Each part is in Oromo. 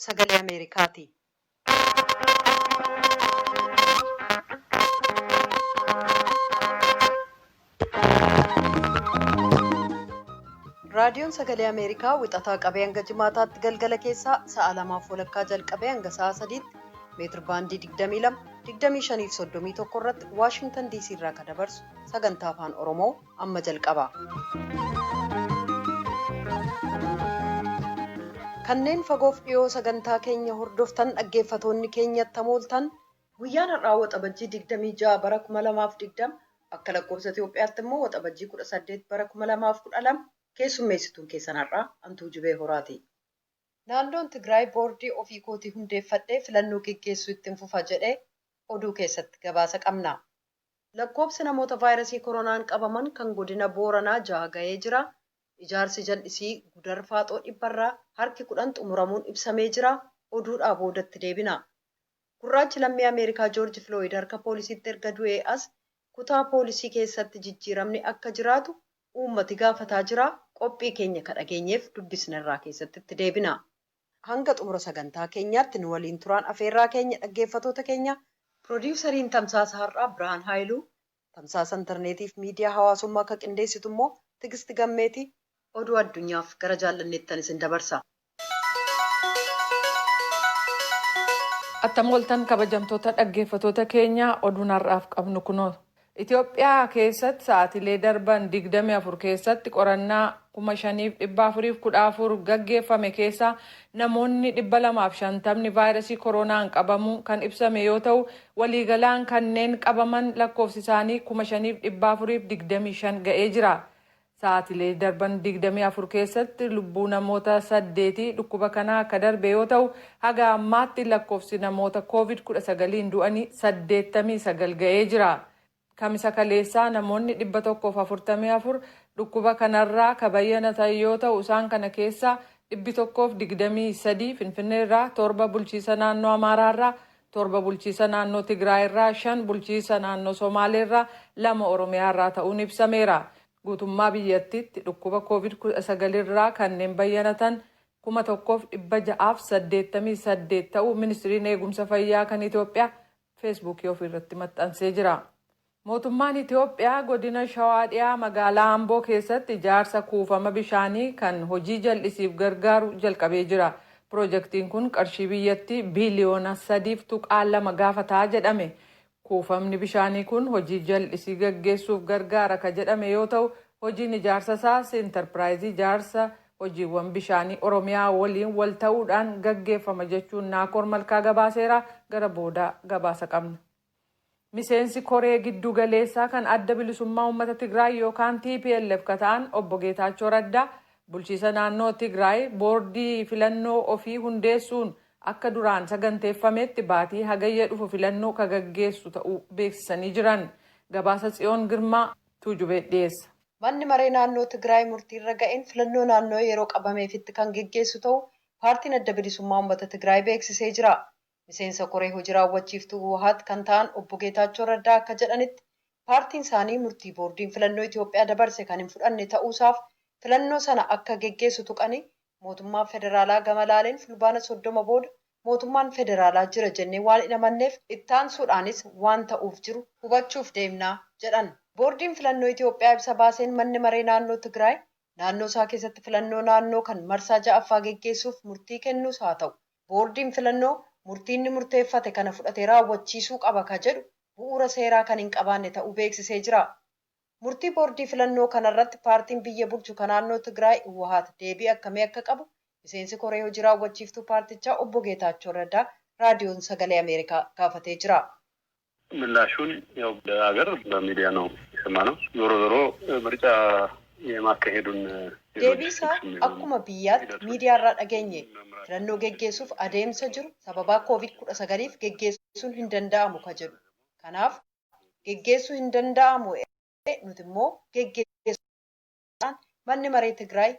sagalee Ameerikaati. Raadiyoon sagalee Ameerikaa wixataa qabee hanga jimaataatti galgala keessaa sa'a 2:00 jalqabee hanga sa'a 3tti meetir baandii 22, 25 fi 31 irratti Waashingtan DC irraa kan dabarsu sagantaa afaan Oromoo amma jalqaba. Kanneen fagoof dhiyoo sagantaa keenya hordoftan dhaggeeffatoonni keenyatti hamooltan guyyaan har'aa waxabajjii 26 bara 2020 akka lakkoofsa Itoophiyaatti immoo waxabajjii 18 bara 2012 keessummeessituun keessan har'aa Antuu Jibee Horaati. Naannoon Tigraay boordii ofii kootii hundeeffadhee filannoo geggeessuu ittiin fufa jedhee oduu keessatti gabaasa qabna. Lakkoofsi namoota vaayirasii koronaan qabaman kan godina Booranaa 6 ga'ee jira. Ijaarsi jal'isii Gudar Faaxoo dhibbarraa harki 10 xumuramuun ibsamee jira. Oduudhaa boodatti deebina. Gurraachi lammii Ameerikaa Joorji Filooyid harka poolisiitti erga du'ee as kutaa poolisii keessatti jijjiiramni akka jiraatu uummati gaafataa jira. Qophii keenya ka dhageenyeef dubbisnerraa keessatti itti deebina. Hanga xumura sagantaa keenyaatti nu waliin turaan afeerraa keenya dhaggeeffatoota keenya piroodiwusariin tamsaasa har'aa Birhaan Haayiluu, tamsaasa intarneetiif miidiyaa hawaasummaa akka qindeessitu immoo Tigisti Gammeeti. Oduu addunyaaf gara jaallanneettan isin dabarsa. Attamoltan kabajamtoota dhaggeeffatoota keenya oduun har'aaf qabnu kunoo. Itoophiyaa keessatti sa'aatilee darban 24 keessatti qorannaa 5,414 gaggeeffame keessa namoonni 250 vaayirasii koronaan qabamuu kan ibsame yoo ta'u waliigalaan kanneen qabaman lakkoofsi isaanii 5,425 ga'ee jira. Sa'aatilee darban 24 keessatti lubbuu namoota 8 dhukkuba kanaa akka darbe yoo ta'u haga ammaatti lakkoofsi namoota COVID-19 du'anii 89 ga'ee jira. Kamisa kaleessaa namoonni 144 dhukkuba kanarraa kabayyanatan yoo ta'u isaan kana keessaa 123 Finfinneerraa, 7 bulchiisa naannoo Amaaraarraa, 7 bulchiisa naannoo Tigraayirraa, 5 bulchiisa naannoo Somaaleerraa, 2 Oromiyaarraa ta'uun ibsameera. Guutummaa biyyattiitti dhukkuba COVID-19 irraa kanneen bayyanatan 1,688 ta'uu ministiriin eegumsa fayyaa kan Itoophiyaa feesbuukii ofirratti maxxansee jira. Mootummaan Itoophiyaa godina Shawaa dhiyaa magaalaa Amboo keessatti ijaarsa kuufama bishaanii kan hojii jal'isiif gargaaru jalqabee jira. Piroojeektiin kun qarshii biyyattii biiliyoona 3.2 gaafataa jedhame. Kuufamni bishaanii kun hojii jal'isii gaggeessuuf gargaara ka jedhame yoo ta'u hojiin ijaarsa isaas intarpiraayizii ijaarsa hojiiwwan bishaanii Oromiyaa waliin wal ta'uudhaan gaggeeffama jechuun Naakoor Malkaa gabaaseera. Gara booda gabaasa qabna. Miseensi Koree giddu galeessaa kan adda bilisummaa uummata Tigraay yookaan TPLF ka ta'an obbo Geetaachoo Raddaa bulchiisa naannoo Tigraay boordii filannoo ofii hundeessuun akka duraan saganteeffametti baatii hagayya dhufu filannoo ka gaggeessu ta'uu beeksisanii jiran. Gabaasa Tsiyoon Girmaa Tuujubee dhiyeessa. Manni maree naannoo Tigraay murtiirra ga'een filannoo naannoo yeroo qabameefitti kan gaggeessu ta'uu paartiin adda bilisummaa uummata Tigraay beeksisee jira. Miseensa Koree hojii raawwachiiftuu Wuhaat kan ta'an obbo Geetaachoo Raddaa akka jedhanitti paartiin isaanii murtii boordiin filannoo Itoophiyaa dabarse kan hin fudhanne ta'uusaaf filannoo sana akka gaggeessu tuqanii mootummaan federaalaa gama laaleen fulbaana 30 booda mootummaan federaalaa jira jennee waan hin amanneef ittaansuudhaanis waan ta'uuf jiru hubachuuf deemnaa jedhan. Boordiin filannoo Itoophiyaa ibsa baaseen manni maree naannoo Tigraay naannoo isaa keessatti filannoo naannoo kan marsaa 6ffaa gaggeessuuf murtii kennuus haa ta'u boordiin filannoo murtiinni murteeffate kana fudhatee raawwachiisuu qaba ka jedhu bu'uura seeraa kan hin qabaanne ta'uu beeksisee jira. Murtii boordii filannoo kanarratti paartiin biyya bulchu kan naannoo Tigraay Wuhaat deebii akkamii akka qabu miseensi Koree hojii raawwachiiftuu paartichaa obbo Geetaachoo Raddaa raadiyoon sagalee Ameerikaa gaafatee jira. ምላሹን ያው በአገር በሚዲያ ነው የሰማነው። ዞሮ ዞሮ ምርጫ የማካሄዱን deebiisaa akkuma biyyaatti miidiyaarraa dhageenye filannoo geggeessuuf adeemsa jiru sababa COVID-19f geggeessuun hin danda'amu ka jedhu. Kanaaf geggeessuu hin danda'amu nuti immoo geggeessuudhaan manni maree Tigraay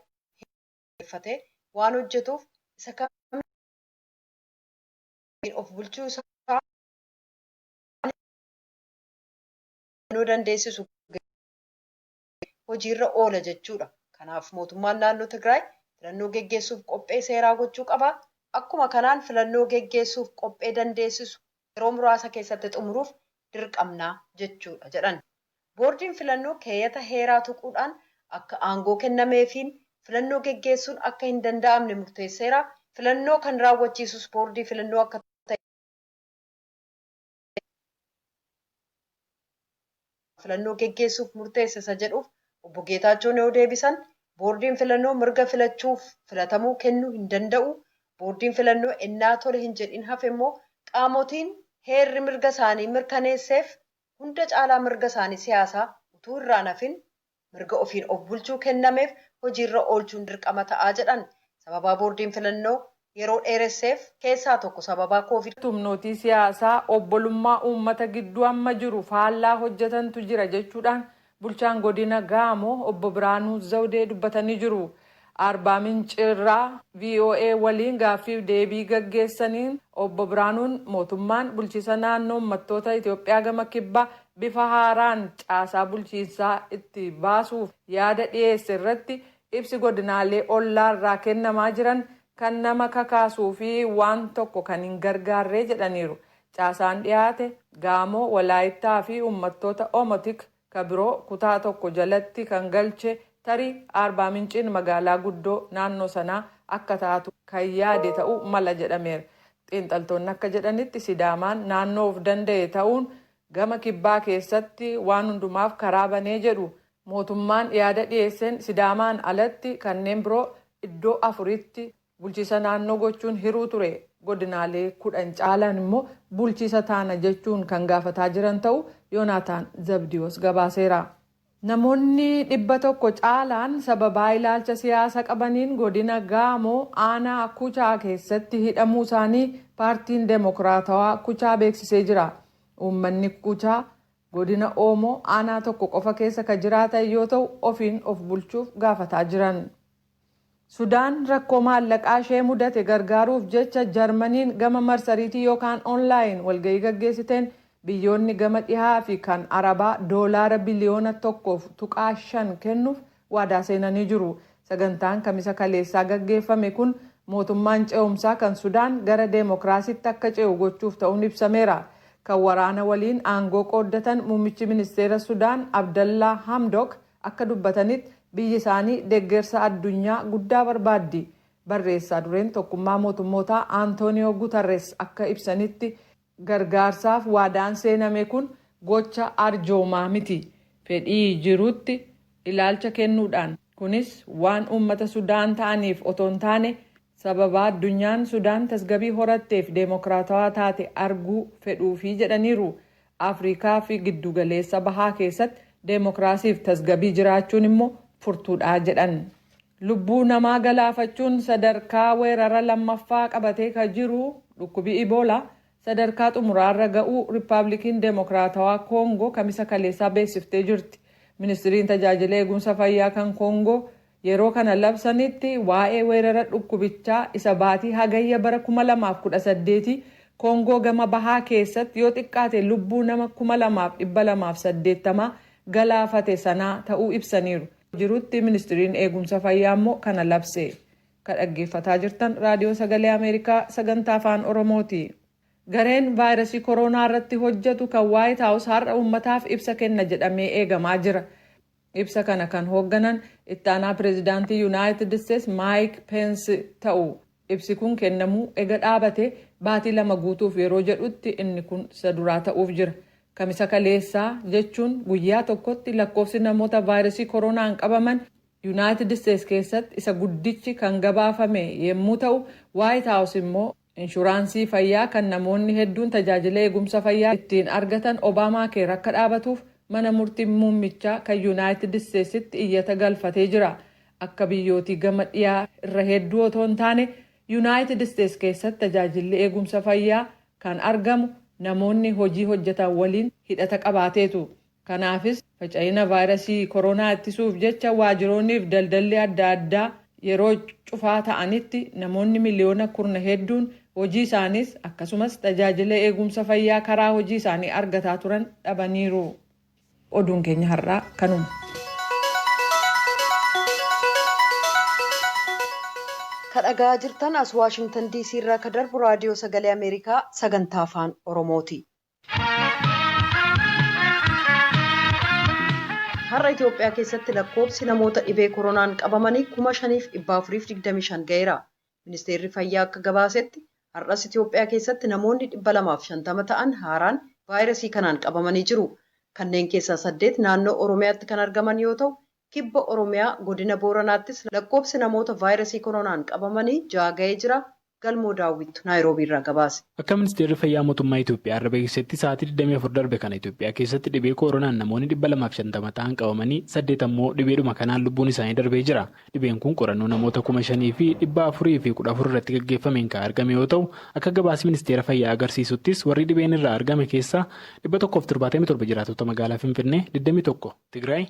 hirmaatee waan hojjetuuf isa kamiin of bulchuu isaa dandeessisu hojiirra oola jechuudha. Kanaaf mootummaan naannoo Tigraay filannoo geggeessuuf qophee seeraa gochuu qaba. Akkuma kanaan filannoo geggeessuuf qophee dandeessisu yeroo muraasa keessatti xumuruuf dirqamnaa jechuudha jedhan. Boordiin filannoo keeyyata heeraa tuquudhaan akka aangoo kennameefiin filannoo geggeessuun akka hin danda'amne murteesseera. Filannoo kan raawwachiisus boordii filannoo akka filannoo geggeessuuf murteessisa jedhuuf obbo Geetaachoon yoo deebisan boordiin filannoo mirga filachuuf filatamuu kennuu hin danda'u. Boordiin filannoo ennaa tole hin jedhin hafe immoo qaamotiin heerri mirga isaanii mirkaneesseef hunda caalaa mirga isaanii siyaasaa utuu irraan hafin mirga ofiin of bulchuu kennameef hojiirra oolchuun dirqama ta'aa jedhan. Sababaa boordiin filannoo yeroo dheeresseef keessaa tokko sababaa koovid. Humnootii siyaasaa obbolummaa uummata gidduu amma jiru faallaa hojjetantu jira jechuudhaan bulchaan godina Gaamoo obbo Biraanuu Zawdee dubbatanii jiru. Arbaa Mincirraa VOA waliin gaaffiif deebii gaggeessaniin obbo Biraanuun mootummaan bulchiisa naannoo uummattoota Itoophiyaa gama kibbaa bifa haaraan caasaa bulchiinsaa itti baasuuf yaada dhiyeesse irratti ibsi godinaalee ollaarraa kennamaa jiran kan nama kakaasuu fi waan tokko kan hin gargaarree jedhaniiru. Caasaan dhiyaate Gaamoo, Walaayittaa fi uummattoota Omotik kabiroo kutaa tokko jalatti kan galche tarii Arbaa Minciin magaalaa guddoo naannoo sanaa akka taatu kan yaade ta'uu mala jedhameera. Xiinxaltoonni akka jedhanitti Sidaamaan naannoo of danda'e ta'uun gama kibbaa keessatti waan hundumaaf karaa banee jedhu. Mootummaan yaada dhiyeesseen Sidaamaan alatti kanneen biroo iddoo 4tti bulchiisa naannoo gochuun hiruu ture. Godinaalee 10 caalaan immoo bulchiisa taana jechuun kan gaafataa jiran ta'uu Yoonaataan Zabdiyoos gabaaseera. Namoonni 100 caalaan sababaa ilaalcha siyaasa qabaniin godina Gaamoo aanaa Kuchaa keessatti hidhamuu isaanii paartiin Deemokiraatawaa Kuchaa beeksisee jira. Uummanni Kuchaa godina Oomoo aanaa tokko qofa keessa kan jiraatan yoo ta'u ofiin of bulchuuf gaafataa jiran. Sudaan rakkoo maallaqaa ishee mudate gargaaruuf jecha Jarmaniin gama marsariitii yookaan onlaayin walgahii gaggeessiteen biyyoonni gama dhihaa fi kan Arabaa doolaara biliyoona 1.5 kennuuf waadaa seenanii jiru. Sagantaan kamisa kaleessaa gaggeeffame kun mootummaan ce'umsaa kan Sudaan gara deemokiraasiitti akka ce'u gochuuf ta'uun ibsameera. Kan waraana waliin aangoo qooddatan muummichi ministeera Sudaan Abdallaa Hamdok akka dubbatanitti biyyi isaanii deeggarsa addunyaa guddaa barbaaddi. Barreessaa dureen tokkummaa mootummootaa Antooniyoo Gutarres akka ibsanitti gargaarsaaf waadaan seename kun gocha arjoomaa miti. Fedhii jirutti ilaalcha kennuudhaan kunis waan uummata Sudaan ta'aniif otoo hin taane sababa addunyaan Sudaan tasgabii horatteef deemokiraatawaa taate arguu fedhuufi jedhaniiru. Afrikaa fi giddugaleessa bahaa keessatti deemokiraasiif tasgabii jiraachuun immoo furtuudhaa jedhan. Lubbuu namaa galaafachuun sadarkaa weerara lammaffaa qabatee kan jiru dhukkubii Iboolaa sadarkaa xumuraarra ga'uu Riippaabilikiin Deemokiraatawaa Koongoo kamisa kaleessaa beeksiftee jirti. Ministiriin tajaajila eegumsa fayyaa kan Koongoo yeroo kana labsanitti waa'ee weerara dhukkubichaa isa baatii hagayya bara 2018 Koongoo gama bahaa keessatti yoo xiqqaate lubbuu nama 2280 galaafate sanaa ta'uu ibsaniiru. Jirutti ministiriin eegumsa fayyaa immoo kana labse. Kan dhaggeeffataa jirtan raadiyoo sagalee Ameerikaa sagantaa afaan Oromooti. Gareen vaayirasii koronaa irratti hojjetu kan White House har'a uummataaf ibsa kenna jedhamee eegamaa jira. Ibsa kana kan hoogganan ittaanaa pireezidaantii United States Mike Pence ta'u. Ibsi kun kennamuu ega dhaabate baatii 2 guutuuf yeroo jedhutti inni kun isa duraa ta'uuf jira. Kamisa kaleessaa jechuun guyyaa tokkotti lakkoofsi namoota vaayirasii koronaan qabaman United States keessatti isa guddichi kan gabaafame yommuu ta'u White House immoo inshuraansii fayyaa kan namoonni hedduun tajaajila eegumsa fayyaa ittiin argatan Obaamaa keer akka dhaabatuuf mana murtii muummichaa kan United Statesitti iyyata galfatee jira. Akka biyyootii gama dhiyaa irra hedduu otoo hin taane United States keessatti tajaajilli eegumsa fayyaa kan argamu namoonni hojii hojjetan waliin hidhata qabaateetu. Kanaafis faca'ina vaayirasii koronaa ittisuuf jecha waajiroonniif daldalli adda addaa yeroo cufaa ta'anitti namoonni miliyoona 10 hedduun hojii isaaniis akkasumas tajaajila eegumsa fayyaa karaa hojii isaanii argataa turan dhabaniiru. Oduun keenya har'aa kanuma. Kadhagaa jirtan as Waashingtan DC irraa ka darbu raadiyoo sagalee Ameerikaa sagantaa afaan Oromooti. Har'a Itoophiyaa keessatti lakkoofsi namoota dhibee koronaan qabamanii 5,425 ga'eera. Ministeerri Fayyaa akka gabaasetti har'as Itoophiyaa keessatti namoonni 250 ta'an haaraan vaayirasii kanaan qabamanii jiru. Kanneen keessaa 8 naannoo Oromiyaatti kan argaman yoo ta'u, kibba Oromiyaa godina Booranaattis lakkoofsi namoota vaayirasii koronaan qabamanii 6 ga'ee jira. Galmoo Daawwitu Naayiroobii irraa gabaase. Akka ministeerri fayyaa mootummaa Itoophiyaa irra beeksisetti sa'aatii 24 darbe kana Itoophiyaa keessatti dhibee koronaan namoonni 250 ta'an qabamanii 8 ammoo dhibeedhuma kanaan lubbuun isaanii darbee jira. Dhibeen kun qorannoo namoota 5,414 irratti gaggeeffameen kan argame yoo ta'u, akka gabaasi ministeera fayyaa agarsiisuttis warri dhibeen irraa argame keessaa 177 jiraatota magaalaa Finfinnee, 21 Tigraay,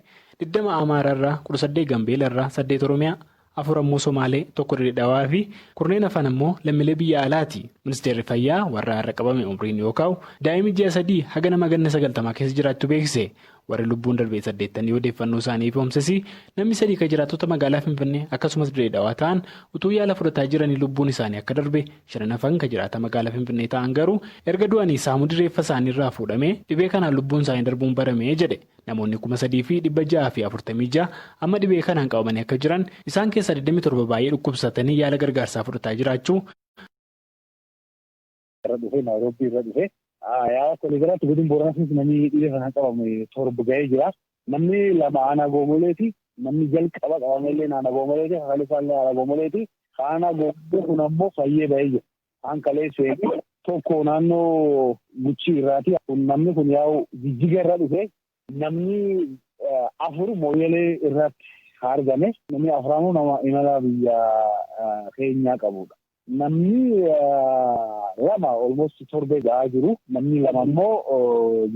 20 Amaaraa irraa, 18 Gambeela irraa, 8 Oromiyaa, 4 ammoo Somaalee, 1 Dirreedhaawaa fi kurneen afaan ammoo lammiilee biyya alaati. Ministeerri fayyaa warra har'a qabame umriin yoo kaa'u daa'imni ji'a 3 haga nama ganna 90 keessa jiraachuu beeksise. Warri lubbuun darbee 8 odeeffannoo isaanii fi namni 3 kan jiraattota magaalaa Finfinnee akkasumas Dirreedhaawaa ta'an utuu yaala fudhataa jiranii lubbuun isaanii akka darbe 5 hafan kan jiraata magaalaa Finfinnee ta'an garuu erga du'anii saamudii reeffa isaanii irraa fuudhamee dhibee kanaan lubbuun isaanii darbuun baramee jedhe. Namoonni 3,646 amma dhibee kanaan qabamanii akka jiran isaan keessaa 27 baay'ee dhukkubsatanii yaala gargaarsaa fudhataa jiraachuu. Yaa koleegaraatti godin Booranaatti namni dhibee kanaan qabame 7 ga'ee jira. Namni 2 aanaa goomoleeti. Namni jalqaba qabamellee aanaa goomoleeti. Haqali isaallee aanaa goomoleeti. Aanaa goomolee kun ammoo fayyee ba'ee jira. Aan kalee seeqii tokko naannoo Guchii irraati. Namni kun yaa'u Jijjiga irra dhufe. Namni 4 Mooyyalee irratti argame. Namni 4 nama imala biyya keenyaa qabudha. Namni 2 almost 7 ga'aa jiru. Namni 2 ammoo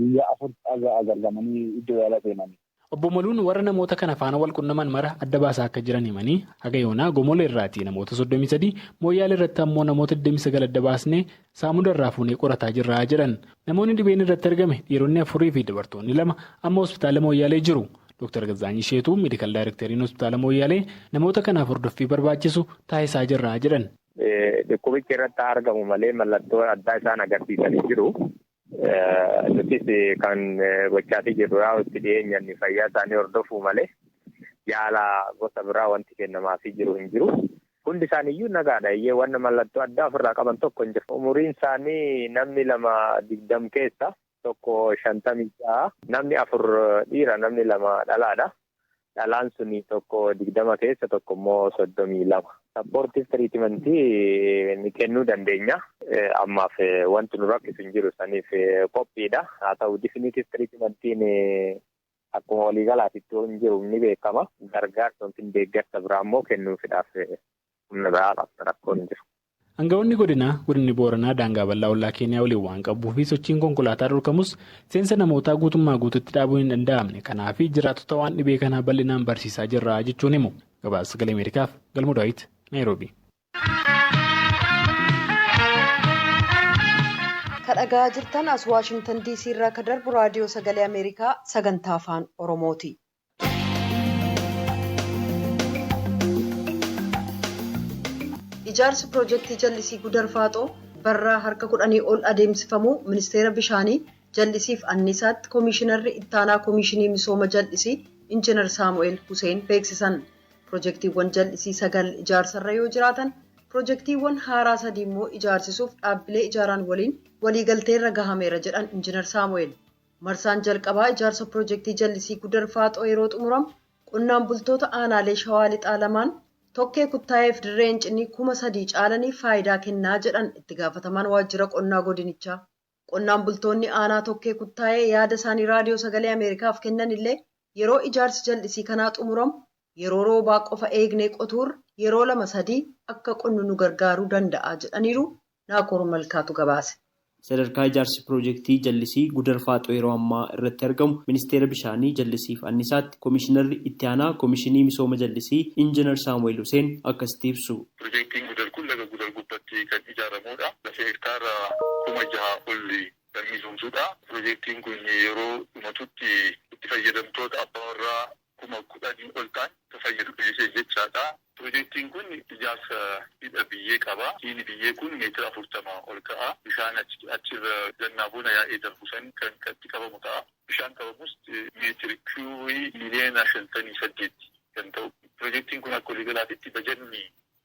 biyya 4 argamanii iddoo yaala seenanii. Obbo Maluun warra namoota kana faana wal qunnaman mara adda baasaa akka jiran himanii haga yoonaa Gomolee irraati namoota 33 Mooyyaalee irratti ammoo namoota 29 adda baasnee saamuda irraa fuunee qorataa jirraa jedhan. Namoonni dhibeen irratti argame dhiironni 4 fi dubartoonni 2 amma hospitaala Mooyyaalee jiru. Dr. Gazaanyi Sheetuu meedikaal daayirekteriin hospitaala Mooyyaalee namoota kanaaf hordoffii barbaachisu taasisaa jirraa jedhan. Dhukkubichi irratti argamu malee mallattoo addaa isaan agarsiisanii jiru. Nutis kan gochaatii jirru itti dhiyeenyaan fayyaa isaanii hordofuu malee yaala gosa biraa wanti kennamaafii jiru hin jiru. Hundi isaaniiyyuu nagaadha. Wanna mallattoo addaa ofirraa qaban tokko hin jiru. Umuriin isaanii namni 20 keessa tokko 56, namni 4 dhiira, namni 2 dhalaadha. Dhalaan suni tokko 20 keessa tokko immoo 32. Sappoortiif tiriitimentii ni kennuu dandeenya. Ammaaf wanti nu rakkisu hin jiru saniif qophiidha. Haa ta'u difiniitiif tiriitimentiin akkuma waliigalaatitti hin jiru ni beekama. Gargaarsa wanti deeggarsa biraa immoo kennuufiidhaaf humna biraadhaaf rakkoon hin jiru. Aangawoonni godinni Booranaa daangaa bal'aa ollaa Keeniyaa waliin waan qabuu fi sochiin konkolaataa dhorkamus seensa namootaa guutummaa guututti dhaabuu hin danda'amne. Kanaaf jiraattota waan dhibee kanaa bal'inaan barsiisaa jirra jechuun himu. Gabaasa Sagalee Ameerikaaf Galmoo Daawit Naayiroobii. Kadhagaa jirtan as Waashingtan DC irraa ka darbu raadiyoo Sagalee Ameerikaa sagantaa afaan Oromooti. Ijaarsi piroojeektii jallisii Gudar Faaxoo barraa harka 10 ol adeemsifamu ministeera bishaanii jallisiif annisaatti koomishinarri ittaanaa koomishinii misooma jallisii Injiinar Saamu'eel Huseen beeksisan. Piroojeektiiwwan jallisii 9 ijaarsarra yoo jiraatan piroojeektiiwwan haaraa 3 immoo ijaarsisuuf dhaabbilee ijaaraan waliin waliigalteerra gahameera jedhan Injiinar Saamu'eel. Marsaan jalqabaa ijaarsa piroojeektii jallisii Gudar Faaxoo yeroo xumuramu qonnaan bultoota aanaalee Shawaa Lixaa lamaan tokkee kuttaa'eef dirree Hincinii 3,000 caalanii faayidaa kennaa jedhan itti gaafatamaan waajjira qonnaa godinichaa. Qonnaan bultoonni aanaa tokkee kuttaa'ee yaada isaanii raadiyoo Sagalee Ameerikaaf kennan illee yeroo ijaarsi jallisii kanaa xumuramu yeroo roobaa qofa eegnee qotuurra yeroo 2-3 akka qonnu nu gargaaruu danda'a jedhaniiru. Naakoor Malkaatu gabaase. Sadarkaa ijaarsi piroojeektii jallisii Gudar Faaxoo yeroo ammaa irratti argamu ministeera bishaanii jallisiif annisaatti koomishinarri itti aanaa koomishinii misooma jallisii Injiinar Saamu'eel Huseen akkasitti ibsu. Piroojeektiin Gudar kun laga Gudar gubbaatti kan ijaaramudha. Lafa hektaara 6,000 olli kan misoomsudha. Piroojeektiin kun yeroo dhumatutti itti fayyadamtoota abbaa warraa 10,000 ol ta'an fayyadu jechaadha. Piroojeektiin kun ijaarsa hidha biyyee qaba. Hidhi biyyee kun meetira 40 ol ka'a. Bishaan achirra gannaa bona yaa'ee darbu san kan itti qabamu ta'a. Bishaan qabamus meetiri kiubii miliyoona 58 kan ta'u. Piroojeektiin kun akka waliigalaatti bajanni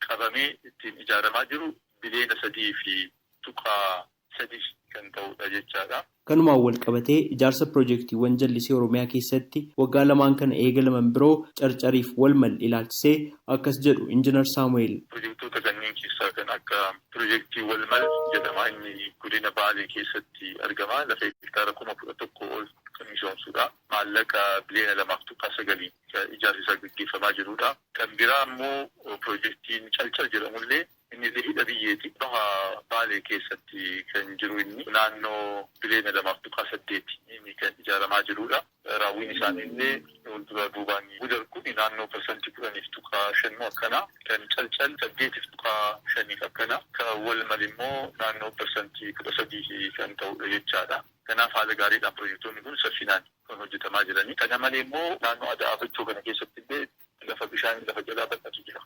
qabamee ittiin ijaaramaa jiru biliyoona 3.3 kan ta'udha jechaadha. Kanumaan wal qabatee ijaarsa piroojeektiiwwan jallisii Oromiyaa keessatti waggaa lamaan kana eegalaman biroo carcariif wal mal ilaalchisee akkas jedhu Injiinar Saamu'eel. Piroojeektoota kanneen keessaa kan akka piroojeektii wal mal jedhama. Inni godina Baalee keessatti argama. Lafa hektaara 11,000 ol kan misoomsudha. Maallaqa biliyoona 2.9 ijaarsi isaa gaggeeffamaa jirudha. Kan biraa immoo piroojeektiin calcal jedhamullee inni hidha biyyeeti. Baha Baalee keessatti kan jiru inni naannoo biliyoona 2.8 inni kan ijaaramaa jirudha. Raawwiin isaaniillee fuuldura duubaan gudar kun naannoo parsantii 10.5 akkana. Kan calcal 8.5 akkana. Kan wal mal immoo naannoo parsantii 13 kan ta'udha jechaadha. Kanaaf haala gaariidhaan piroojeektoonni kun saffinaan kan hojjetamaa jiranii. Kana malee immoo naannoo Adaabachoo kana keessatti illee lafa bishaan lafa jalaa bal'atu jira.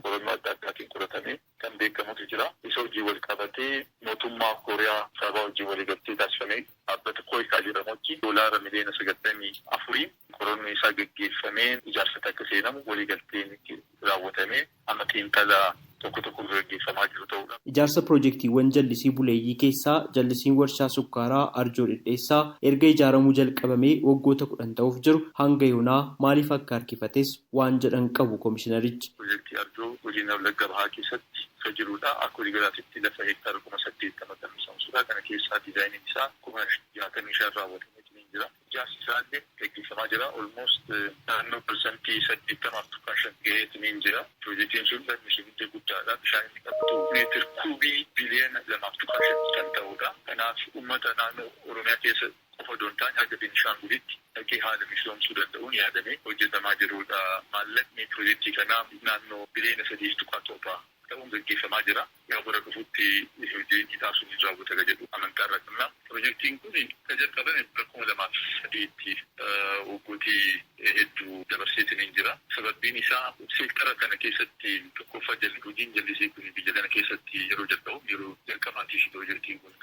Qorannoo adda addaatiin qoratamee kan beekamutu jira. Isa hojii wal qabatee mootummaa Kooriyaa sababa hojii waliigaltee taasifamee dhaabbata Kooyikaa jedhamutti doolaara miliyoona 94 qorannoo isaa gaggeeffamee ijaarsa akka seenamu waliigalteen raawwatamee amma xiinxala tokko gaggeeffamaa jiru ta'udha. Ijaarsa piroojeektiiwwan jallisii buleeyyii keessaa jallisiin warshaa sukkaaraa Arjoo Dhidheessaa erga ijaaramuu jalqabamee waggoota 10 ta'uuf jiru hanga yoonaa maaliif akka harkifates waan jedhan qabu komishinarichi. Piroojeektii Arjoo godina Wallagga Bahaa keessatti kan jirudha. Akka waliigalaatti lafa hektaara 80,000 kan misoomsudha. Kana keessaa diizaayiniin isaa 65 raawwatamee jira. Ijaarsi isaallee gaggeeffamaa jira. Almost naannoo parsantii 80.5 ga'eetiin jira. Piroojeektiin sun lammiilee guddaadha. Bishaan inni qabatu meetira kuubii biliyoona 2.5 kan ta'udha. Kanaaf uummata naannoo Oromiyaa keessa qofa osoo hin taane haga Beenishaangulitti dhaqee haala misoomsuu danda'uun yaadamee hojjetamaa jirudha. Maallaqni piroojeektii kanaa naannoo biliyoona 3.7 ta'uun gaggeeffamaa jira. Yaa bara dhufuutti hojii taasisuun ni raawwata jedhu amantaa irraa qabna. Piroojeektiin kun kan jalqabame 2003tti waggootii hedduu dabarseetiin jira. Sababbiin isaa seektara kana keessatti tokkoffaa hojiin jallisii kun biyya kana keessatti yeroo jalqabaatiif piroojeektiin kun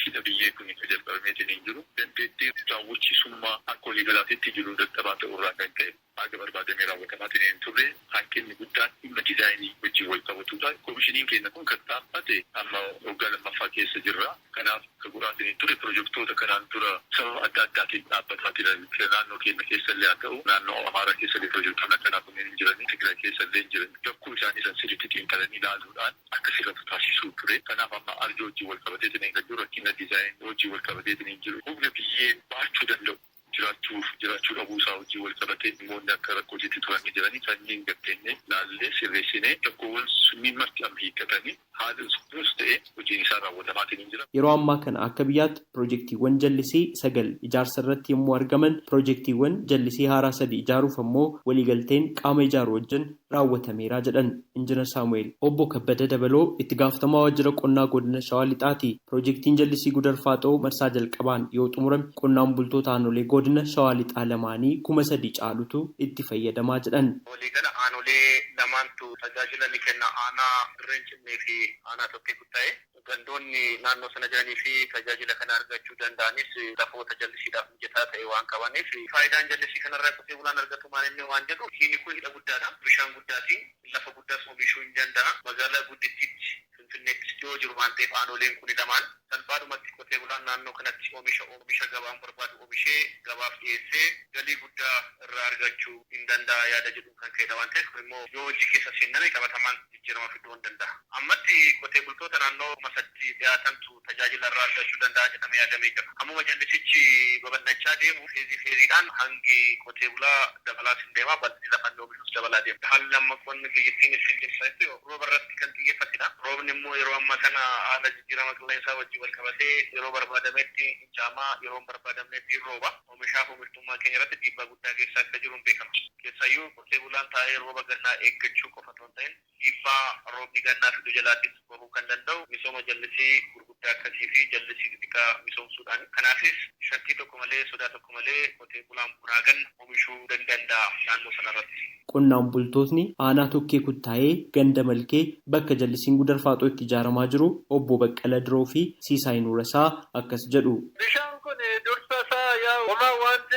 hidha biyyee kun kan jalqabameetiin jiru. Dandeettii raawwachiisummaa akka waliigalaatti jiru dadhabaa ta'urraa kan ka'e haga barbaadamee raawwatamaatiin hin turre hanqinni guddaan dhimma diizaayinii wajjin wal qabatudha. Koomishiniin keenya kun kan dhaabbate amma waggaa lammaffaa keessa jirra. Kanaaf kan guraatiin ture piroojeektoota kanaan dura sababa adda addaatiin dhaabbataa jiran naannoo keenya keessallee haa ta'u naannoo Amaaraa keessallee piroojeektoonni akkanaa kunneen hin jiran Tigraay keessallee hin jiran gakkuu isaanii san sirriitti xiinxalanii ilaaluudhaan akka sirriitti taasisuu ture. Kanaaf amma Arjoo wajjin wal qabateetiin kan jiru rakkina diizaayinii wajjin wal qabateetiin jiru humna biyyee baachuu danda'u. Jiraachuu dhabuusaa hojii wal qabatee dhimmoonni akka rakkootiitti turanii jiranii kanneen gatteenye laallee sirreessinee rakkoowwan sunniin marti amma hiikkatanii haala sunis ta'e hojiin isaa raawwatamaatiin hin jira. Yeroo ammaa kana akka biyyaatti piroojeektiiwwan jallisii 9 ijaarsa irratti yommuu argaman piroojeektiiwwan jallisii haaraa 3 ijaaruuf ammoo waliigalteen qaama ijaaru wajjin raawwatameera jedhan Injiinar Saamu'eel. Obbo Kabbada Dabaloo itti gaafatamaa waajjira qonnaa godina Shawaa Lixaati. Piroojeektiin jallisii Gudarfaaxoo marsaa jalqabaan yoo xumurame qonnaan bultoota aanolee godina Shawaa Lixaa lamaanii 3,000 caalutu itti fayyadamaa jedhan. Waliigala aanolee lamaantu tajaajila ni kenna. Aanaa Irreencimnee fi aanaa Tokkee Kuttaa'e. Gandoonni naannoo sana jiranii fi tajaajila kana argachuu danda'anis lafoota jallisiidhaaf mijataa ta'e waan qabaniif faayidaan jallisii kanarraa qotee bulaan argatu maal inni waan jedhu hidhi kun hidha guddaadha. Bishaan guddaatiin lafa guddaas oomishuu hin danda'a. Magaalaa guddittiitti Finfinneetti yoo jiru waan ta'eef aanoleen kun hidhamaan salphaadhumatti qotee bulaan naannoo kanatti oomisha gabaan barbaadu oomishee gabaaf dhiyeessee galii guddaa irraa argachuu hin danda'a yaada jedhu kan ka'edha waan ta'eef immoo yoo hojii keessa seenname qabatamaan jijjiirama fiduu hin danda'a. Ammatti qotee bultoota naannoo masatti dhiyaatantu tajaajila irraa argachuu danda'a jedhamee yaadamee jira. Ammuma jallisichi babal'achaa deemu feeziidhaan hangi qotee bulaa dabalaas hin deema bal'inni lafa oomishuus dabalaa deema. Haalli amma qonni biyyattiin ittiin deemsisaa rooba irratti kan xiyyeeffatedha. Roobni immoo yeroo ammaa kana haala jijjiirama qilleensaa wajjin wal qabatee yeroo barbaadametti caamaa yeroo barbaadamnetti rooba. Oomishaaf oomishtummaa keenya irratti dhiibbaa guddaa geessaa akka jiru beekama. Keessayyuu qotee bulaan taa'ee rooba gannaa eeggachuu qofa osoo hin ta'in dhiibbaa roobni gannaa fidu jalaattis bahuu kan danda'u misooma jallisii gurguddaa akkasii fi jallisii xixiqqaa misoomsuudhaan. Kanaafis shakkii tokko malee sodaa tokko malee qotee bulaan bunaa ganna oomishuu danda'a naannoo sanarratti. qonnaan bultootni aanaa tokkee kuttaa'ee ganda malkee bakka jallisiin gudarfaaxoo itti ijaaramaa jiru obbo Baqqala Diroo fi Siisaay Nuurasaa akkas jedhu. Bishaan kun dursa isaa homaa wanti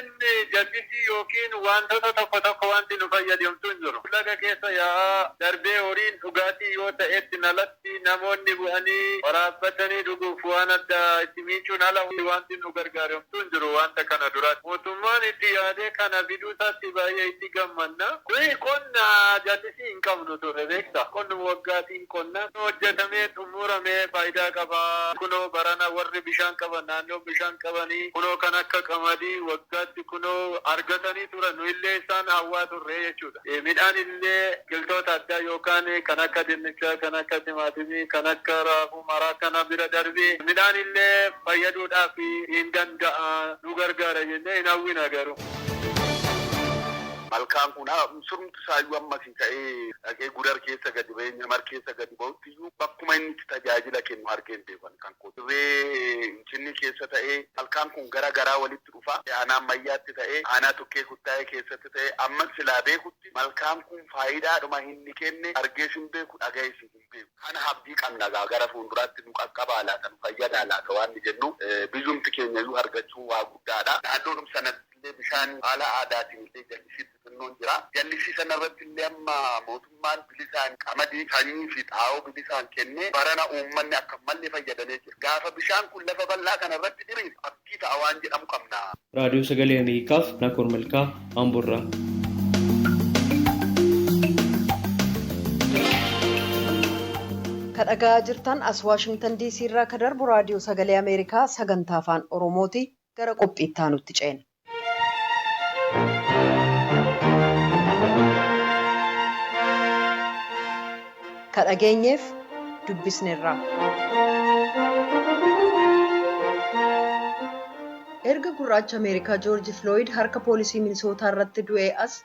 jallisii yookiin wantoota tokko wanti nu fayyadamtu hin jiru. Laga keessa yaa'aa darbee horiin dhugaatii yoo ta'etti nalatti namoonni bu'anii waraabbatanii dhuguuf waan adda itti miicuun ala wanti nu gargaaramtu hin jiru wanta kana duraatti. Mootummaan itti yaadee kana fiduu isaatti baay'ee itti gammanna. Kuni qonna jallisii hin qabnu ture beekta. Qonni waggaatiin qonna hojjetamee xumuramee faayidaa qaba. Kunoo barana warri bishaan qaban naannoo bishaan qabanii kunoo kan akka qamadii waggaatti kunoo argatanii turan nu illee isaan hawwaa turre jechuudha. Midhaan illee biqiltoota addaa yookaan kan akka dinnichaa, kan akka timaatimii, kan akka raafuu maraa kana bira darbee midhaan illee fayyaduudhaaf hin danda'a nu gargaara jennee hin hawwina garuu. Malkaan kun surumti isaayyuu ammasii ta'ee dhaqee gudar keessa gadi ba'ee nyamar keessa gadi ba'utti iyyuu bakkuma inni itti tajaajila kennu argeen beekan kan qotirree incinni keessa ta'ee malkaan kun gara garaa walitti dhufa aanaa ammayyaatti ta'ee aanaa tokkee kuttaa'ee keessatti ta'ee amma silaa beekutti malkaan kun faayidaadhuma inni kenne argees hin beeku dhagayees hin beeku. Kana abdii qabna gara fuulduraatti nu qaqqabaa laata nu fayyadaa laata waan jennu biyyumti keenya iyyuu argachuu waa guddaadha. Naannoodhum sanatti bishaan haala aadaatiin illee jallisiitti xinnoon jira. Jallisii sanarratti illee amma mootummaan bilisaan qamadii sanyii fi xaa'oo bilisaan kennee barana uummanni akka malee fayyadamee jira. Gaafa bishaan kun lafa bal'aa kanarratti diriif abdii ta'a waan jedhamu qabna. Raadiyoo Sagalee Ameerikaaf Nakoor Malkaa Amboorraa. Kadhagaa jirtan as Waashingtan DC irraa ka darbu raadiyoo Sagalee Ameerikaa sagantaa afaan Oromooti gara qophii itti aanutti ceena. Kadhageenyeef dubbisneerra. Erga gurraacha Ameerikaa Joorji Filooyid harka poolisii Minisootaa irratti du'ee as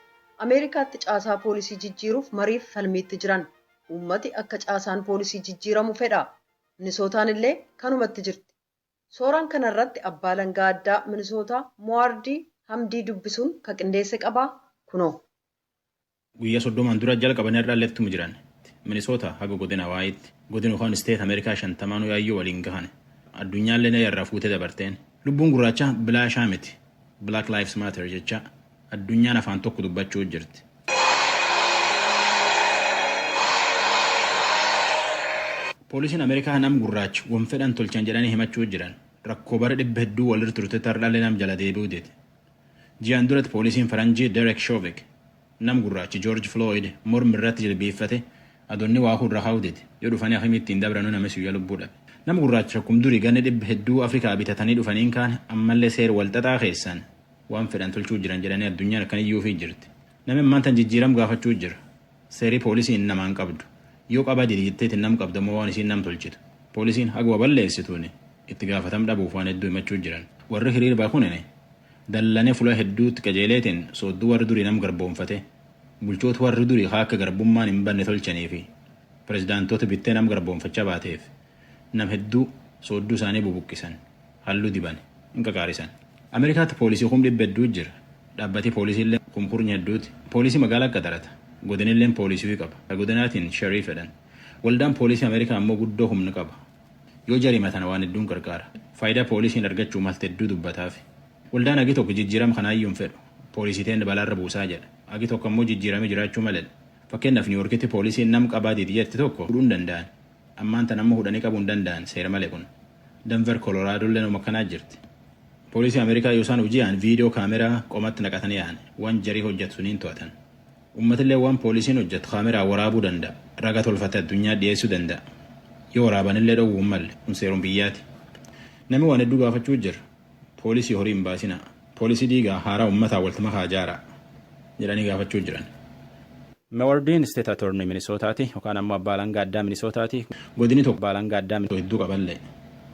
Ameerikaatti caasaa poolisii jijjiiruuf mariif falmiitti jiran. Uummati akka caasaan poolisii jijjiiramu fedha. Minisootaan illee kanumatti jirti. Suuraan kanarratti abbaa langaa addaa Minisootaa Mo'aardii Hamdii dubbisuun ka qindeesse qabaa kunoo. Guyyaa 30 dura jalqabanii irraa leeftumu jiran. Minisootaa haga godina waayitti godina kaan isteet Ameerikaa 50 yaayyoo waliin gahan. Addunyaan illee irraa fuutee dabarteen. Lubbuun gurraacha bilaashaa miti. Black Lives Matter jecha addunyaan afaan tokko dubbachuu jirti. Poolisiin Ameerikaa nam gurraacha wanfedhan tolchan jedhanii himachuu jiran. Rakkoo bara dhibba hedduu walirra turte tardaalee nam jala deebi'uu deete. Ji'aan duratti poolisiin faranjii Derek Chauvin nam gurraachi George Floyd mormi irratti jilbeeffate adoonni waa hurra haawdete yoo dhufanii akkamii ittiin dabranuu nama siyyaa lubbuu dhabe. Nam gurraacha rakkum durii ganna dhibba hedduu Afrikaa bitatanii dhufaniin kaan ammallee seera walxaxaa keessan waan fedhan tolchuu jiran jedhanii addunyaan akkaniyyuu fi jirti. Namni maantan jijjiiram gaafachuu jira. Seerii poolisiin namaan qabdu. Yoo qabaa diriirteetiin nam qabdamoo waan isiin nam tolchitu. Poolisiin haguma balleessituuni itti gaafatam dhabuuf waan hedduu himachuu jiran. Warri hiriirbaa kunini dallanee fuula hedduutti qajeeleetiin soodduu warri durii nam garboonfate bulchoota warri durii akka garbummaan hin banne tolchanii fi pirezidaantoota bittee nam garboonfachaa baateef nam hedduu soodduu isaanii bubuqqisan halluu diban hin qaqaarisan. Ameerikaatti poolisii dhibba hedduu jira. Dhaabbatee poolisiillee kumkurnya hedduuti. Poolisii magaalaa qaxarata. Godinilleen poolisii qaba. Godinaatiin sheriif jedhan. Waldaan poolisii Ameerikaa ammoo guddoo humna qaba. Yoo jarimatan waan hedduun gargaara. Faayidaa poolisiin argachuu malte hedduu dubbataaf. Waldaan agi tokko jijjiirama kanaayyuu hin fedhu. Poolisiiteen balaarra buusaa jedha. Agi tokko ammoo jijjiirame jiraachuu malee. Fakkeenyaaf Niiworkitti poolisiin nam qabaa diidiyyatti tokko hudhuu hin danda'an. Ammaan tan ammoo hudhanii qabuu hin danda'an seera malee kun. Denver Koloraadoollee nama kanaa jirti. Poolisii Ameerikaa yoo isaan hoji'an viidiyoo kaameraa qomatti naqatanii yaa'an waan jarii hojjetu suniin to'atan. Uummatillee waan poolisiin hojjetu kaameraa waraabuu danda'a. Raga tolfatee addunyaa dhiyeessuu danda'a. Yoo waraabanillee dhowwuu hin malle kun seeruun biyyaati. Namni waan hedduu gaafachuu jira. Poolisii horii hin baasina. Poolisii diigaa haaraa uummataa walti makaa jaaraa jedhanii gaafachuu jiran. Mo'aardiin State Attorney Minisootaati yookaan ammoo abbaa langaa addaa Minisootaati. Godini tokko abbaa langaa addaa hedduu qaballee.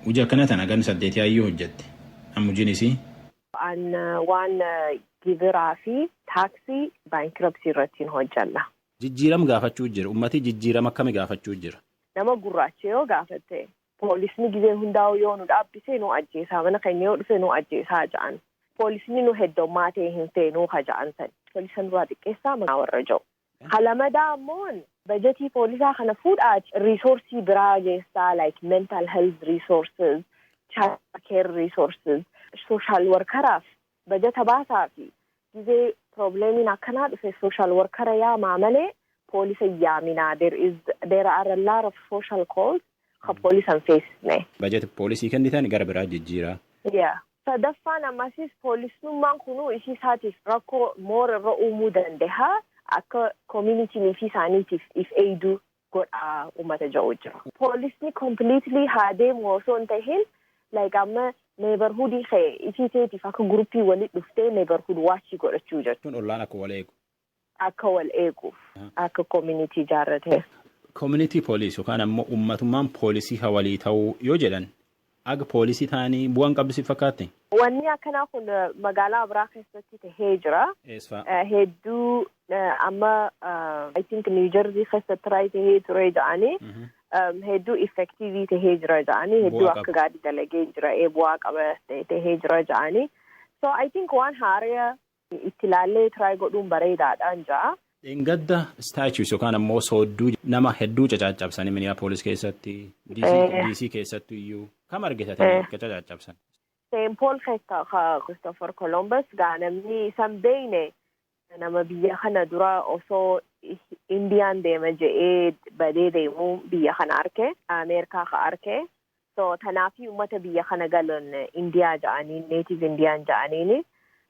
Hojii akkana tana ganni 8 yaayyuu hojjette. Ammujinisii. Waan gibiraa fi taaksii baankirapsii irratti hojjalla. Jijjiirama gaafachuu jira. Uummatni jijjiirama akkamii gaafachuu jira? Nama gurraacha yoo gaafate poolisni gizee hundaa'u yoo nu dhaabbise nu ajjeesaa mana keenya yoo dhufe nu ajjeesaa ja'an. Poolisni nu heddummaa ta'e hin fe'inuu ka ja'an san. poolisan duraa xiqqeessaa maqaa warra jiru. Halamadaa ammoo bajetii poolisaa kana fuudhaa reesoorsii biraa geessaa like mental health resources, child care resources, social workeraaf bajeta baasaa fi gizee problemiin akkanaa dhufe social workera yaamaa malee poolisa yaaminaa. There are a lot of social calls ka poolisan feesisne. Bajeta poolisii kennitan gara biraa jijjiiraa. Sadaffaan ammasis poolisummaan kunuu ishii isaatiif rakkoo moora irra uumuu danda'a. Akka community fi isaaniitiif if eeyduu godhaa uummata jiru jira. Poolisni completely haa deemu osoo hin tahin like amma neighborhoodii kee isiiteetiif akka guruppii walitti dhuftee neighborhood waachii godhachuu jechuudha. Ollaan akka wal eegu. Akka wal eeguuf akka community ijaarrate. Community police yookaan ammoo uummatummaan poolisii hawalii ta'uu yoo jedhan aga poolisii ta'anii bu'aan qabdisiif fakkaatti. Wanni akkanaa kun magaalaa biraa keessatti tahee jira. Hedduu amma I think New Jersey keessatti tahee ture jedhanii hedduu effectivii tahee jira jedhanii hedduu akka gaadii dalagee jira bu'aa qaba tahee jira jedhanii. So I think waan haaraa itti ilaallee try godhuun bareedaadhaan jira. Gadda statues yookaan ammoo soodduu nama hedduu cacaccabsanii Minneapolis keessatti DC keessatti iyyuu kam argitatanii akka cacaccabsan. St. Paul keessa Christopher Columbus namni isan beeyne nama biyya kana dura osoo Indiyaan deema je'ee badee deemuu biyya kana arke Ameerikaa ka arke. So tanaafi uummata biyya kana galan Indiyaa ja'anii native Indiyaan ja'aniini.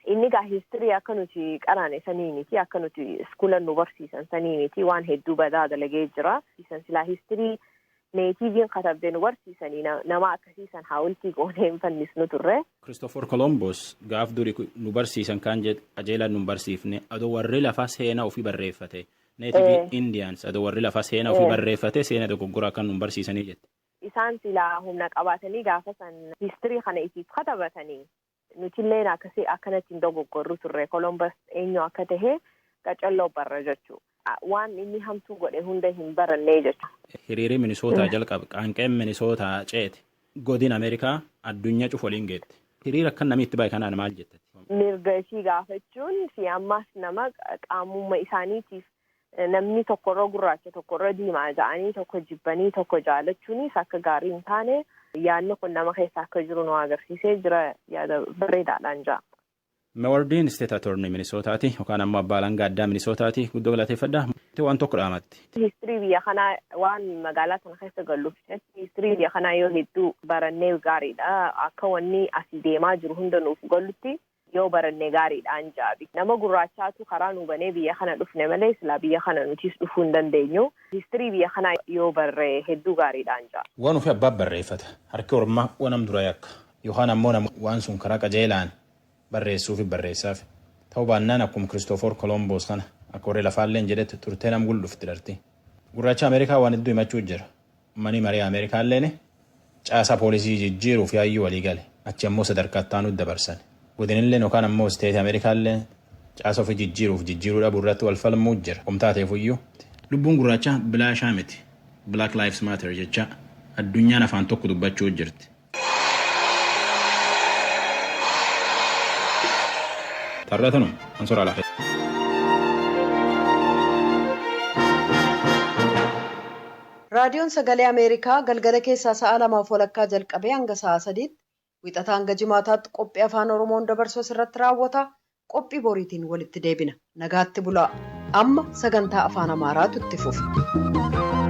Inni gaa history akka nuti qaraan saniiniti akka nuti iskoola nu barsiisan saniiniti waan hedduu badaa dalagee jira. Isan silaa history neetiiviin katabdee nu barsiisanii nama akkasiisan haawultii goonee hin fannisnu turre. Christopher Columbus gaaf duri nu barsiisan kan qajeelan nu barsiifne adoo warri lafaa seenaa ofii barreeffate. Native Indians adoo warri lafaa seenaa ofii barreeffate seenaa dogoggoraa kan nu barsiisanii jette. Isaan silaa humna qabaatanii gaafa san history kana isiif katabatanii. Nutilleen akkasii akkanatti hin dogoggorru turre. Columbus eenyu akka tahe qacalloo barra jechuudha. Waan inni hamtuu godhe hunda hin barannee jechuudha. Hiriirii Minisootaa jalqabe qaanqeen Minisootaa ceete godin Ameerikaa addunyaa cufa waliin geette. Hiriira akka namni itti bahe kanaan maal jettati? Mirga ishii gaafachuun fi ammas nama qaamummaa isaaniitiif namni tokkorra gurraacha tokkorra diimaa ja'anii tokko jibbanii tokko jaalachuunis akka gaarii hin taane yaadni kun nama keessa akka jiru nu agarsiisee jira yaada bareedaadhaan jira. Mewardiin State Attorney Minisootaati yookaan ammoo abbaa alangaa addaa Minisootaati guddoo galateeffadha. Waan tokko dhaamatti. Histirii biyya kanaa waan magaalaa kana keessa galuuf histirii biyya kanaa yoo hedduu barannee gaariidha. Akka wanni asii deemaa jiru hunda nuuf galutti yoo barannee gaariidhaan jaabi. Nama gurraachaatu karaa nu banee biyya kana dhufne malee silaa biyya kana nutis dhufuu hin dandeenyu. Histirii biyya kanaa yoo barree hedduu gaariidhaan jaa. Waan ofii abbaa barreeffata. Harki Oromaa waan dura yakka. Yookaan ammoo waan sun karaa qajeelaan barreessuuf barreessaaf. Ta'uu baannaan akkuma Christopher Columbus kana akka warri lafaalleen jedhetti turtee nam guldufti darti. Gurraacha Ameerikaa waan hedduu himachuu jira. Mani marii Ameerikaalleen caasaa poolisii jijjiiruuf yaayyuu walii gale. Achi ammoo sadarkaa itti dabarsan. Godinillee yookaan ammoo isteeti Ameerikaallee caasaa ofii jijjiiruu dhabuu irratti wal falmuu jira. Qomtaateefuyyuu. Lubbuun gurraachaa bilaashaa miti. Black Lives Matter jecha addunyaan afaan tokko dubbachuu jirti. Tarratanum ansora lafe. Raadiyoon Sagalee Ameerikaa galgala keessaa sa'a 2:00 jalqabee hanga sa'a 3:00 wixataa hanga jimaataatti qophii afaan Oromoon dabarsu irratti raawwata. Qophii boriitiin walitti deebina. Nagaatti bulaa. Amma sagantaa afaan Amaaraatu itti fufa.